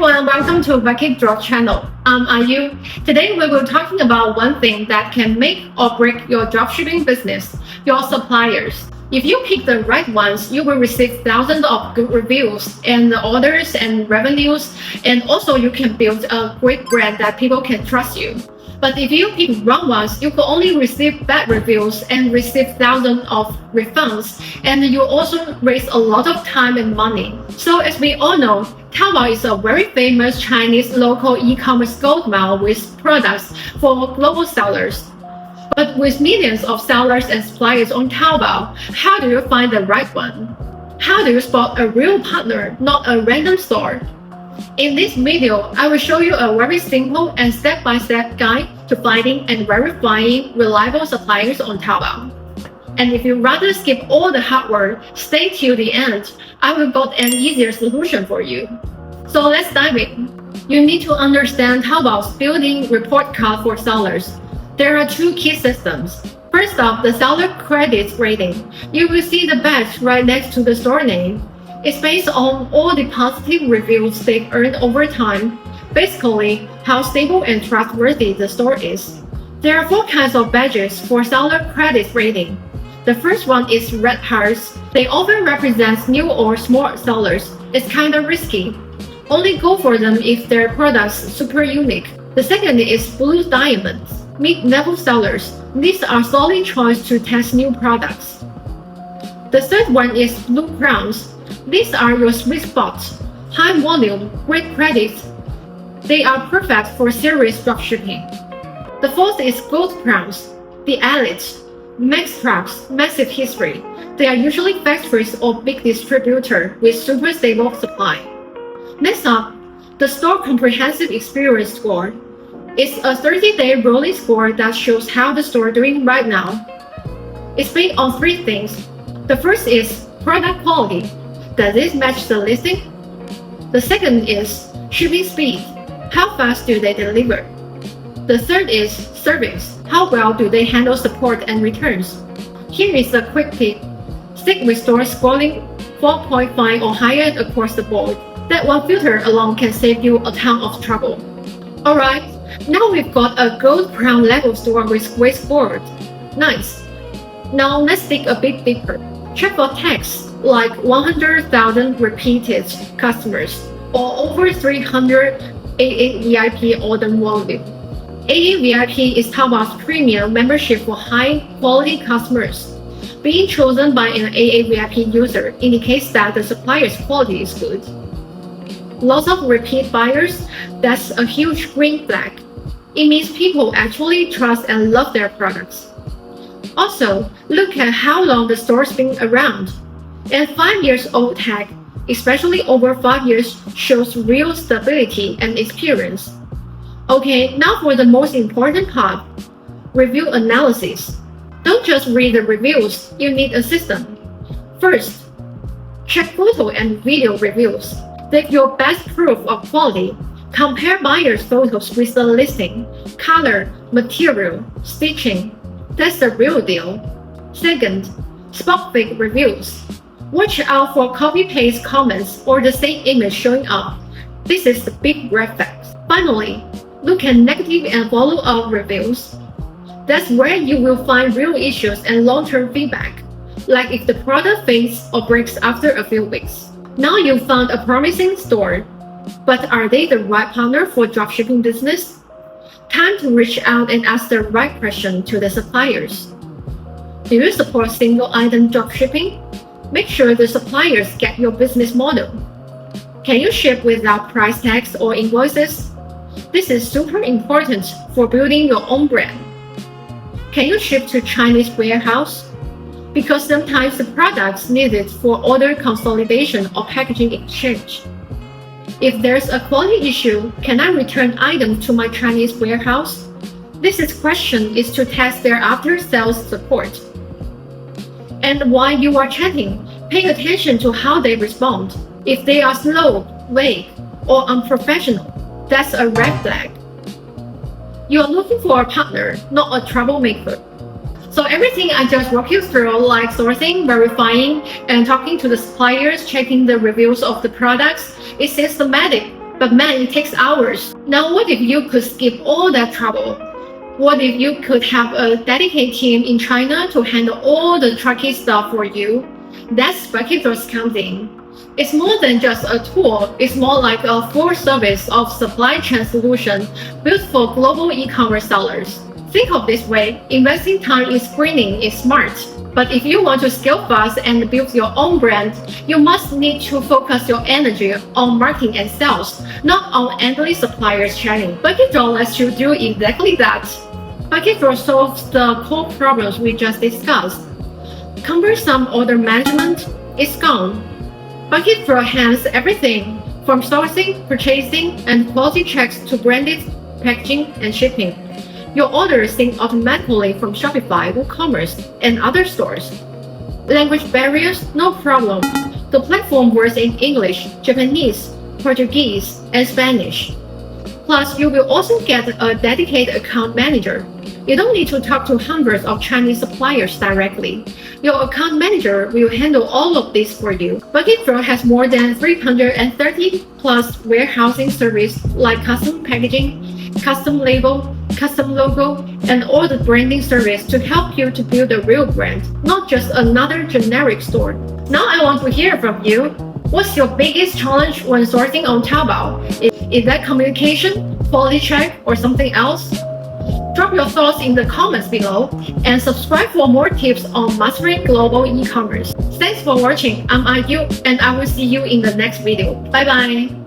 everyone, welcome to BuckyDrop channel. I'm Ayu. Today we will be talking about one thing that can make or break your dropshipping business, your suppliers. If you pick the right ones, you will receive thousands of good reviews and orders and revenues, and also you can build a great brand that people can trust you. But if you pick wrong ones, you could only receive bad reviews and receive thousands of refunds, and you also waste a lot of time and money. So as we all know, TaoBao is a very famous Chinese local e-commerce gold mine with products for global sellers. But with millions of sellers and suppliers on TaoBao, how do you find the right one? How do you spot a real partner, not a random store? In this video, I will show you a very simple and step-by-step guide to finding and verifying reliable suppliers on TaoBao. And if you rather skip all the hard work, stay till the end, I will got an easier solution for you. So let's dive in. You need to understand TaoBao's built-in report card for sellers. There are two key systems. First off, the seller credit rating. You will see the badge right next to the store name. It's based on all the positive reviews they've earned over time, basically how stable and trustworthy the store is. There are four kinds of badges for seller credit rating. The first one is red hearts. They often represent new or small sellers. It's kind of risky. Only go for them if their products super unique. The second is blue diamonds, mid-level sellers. These are solid choice to test new products. The third one is blue crowns. These are your sweet spots, high volume, great credits. They are perfect for serious dropshipping. The fourth is gold crowns, the elites, max trucks, massive history. They are usually factories or big distributor with super stable supply. Next up, the store comprehensive experience score. It's a 30-day rolling score that shows how the store doing right now. It's based on three things. The first is product quality. Does it match the listing? The second is shipping speed. How fast do they deliver? The third is service. How well do they handle support and returns? Here is a quick tip. Stick with stores scoring 4.5 or higher across the board. That one filter alone can save you a ton of trouble. Alright, now we've got a gold crown level store with great score. Nice. Now let's dig a bit deeper. Check for tags like 100,000 repeated customers or over 300 AA VIP order volume. AA VIP is TaoBao's premium membership for high-quality customers. Being chosen by an AA VIP user indicates that the supplier's quality is good. Lots of repeat buyers, that's a huge green flag. It means people actually trust and love their products. Also, look at how long the store's been around. A 5 years old tag, especially over 5 years, shows real stability and experience. Okay, now for the most important part, review analysis. Don't just read the reviews, you need a system. First, check photo and video reviews. They're your best proof of quality. Compare buyers' photos with the listing, color, material, stitching. That's the real deal. Second, spot fake reviews. Watch out for copy-paste comments or the same image showing up. This is the big red flag. Finally, look at negative and follow-up reviews. That's where you will find real issues and long-term feedback, like if the product fades or breaks after a few weeks. Now you've found a promising store, but are they the right partner for dropshipping business? Time to reach out and ask the right question to the suppliers. Do you support single-item dropshipping? Make sure the suppliers get your business model. Can you ship without price tags or invoices? This is super important for building your own brand. Can you ship to Chinese warehouse? Because sometimes the products needed for order consolidation or packaging exchange. If there's a quality issue, can I return items to my Chinese warehouse? This question is to test their after-sales support. And while you are chatting, pay attention to how they respond. If they are slow, vague, or unprofessional, that's a red flag. You are looking for a partner, not a troublemaker. So everything I just walked you through, like sourcing, verifying, and talking to the suppliers, checking the reviews of the products, is systematic But man, it takes hours. Now what if you could skip all that trouble? What if you could have a dedicated team in China to handle all the tricky stuff for you? That's BuckyDrop comes in. It's more than just a tool, it's more like a full service of supply chain solution built for global e-commerce sellers. Think of this way, investing time in screening is smart. But if you want to scale fast and build your own brand, you must need to focus your energy on marketing and sales, not on endless suppliers chatting. BuckyDrop lets you do exactly that. BuckyDrop solves the core problems we just discussed. Cumbersome order management is gone. BuckyDrop handles everything from sourcing, purchasing, and quality checks to branded packaging and shipping. Your orders sync automatically from Shopify, WooCommerce, and other stores. Language barriers? No problem. The platform works in English, Japanese, Portuguese, and Spanish. Plus, you will also get a dedicated account manager. You don't need to talk to hundreds of Chinese suppliers directly. Your account manager will handle all of this for you. BuckyDrop has more than 330 plus warehousing services like custom packaging, custom label, custom logo, and all the branding service to help you to build a real brand, not just another generic store. Now I want to hear from you. What's your biggest challenge when sourcing on TaoBao? Is that communication, quality check, or something else? Drop your thoughts in the comments below and subscribe for more tips on mastering global e-commerce. Thanks for watching. I'm Ayu and I will see you in the next video. Bye bye.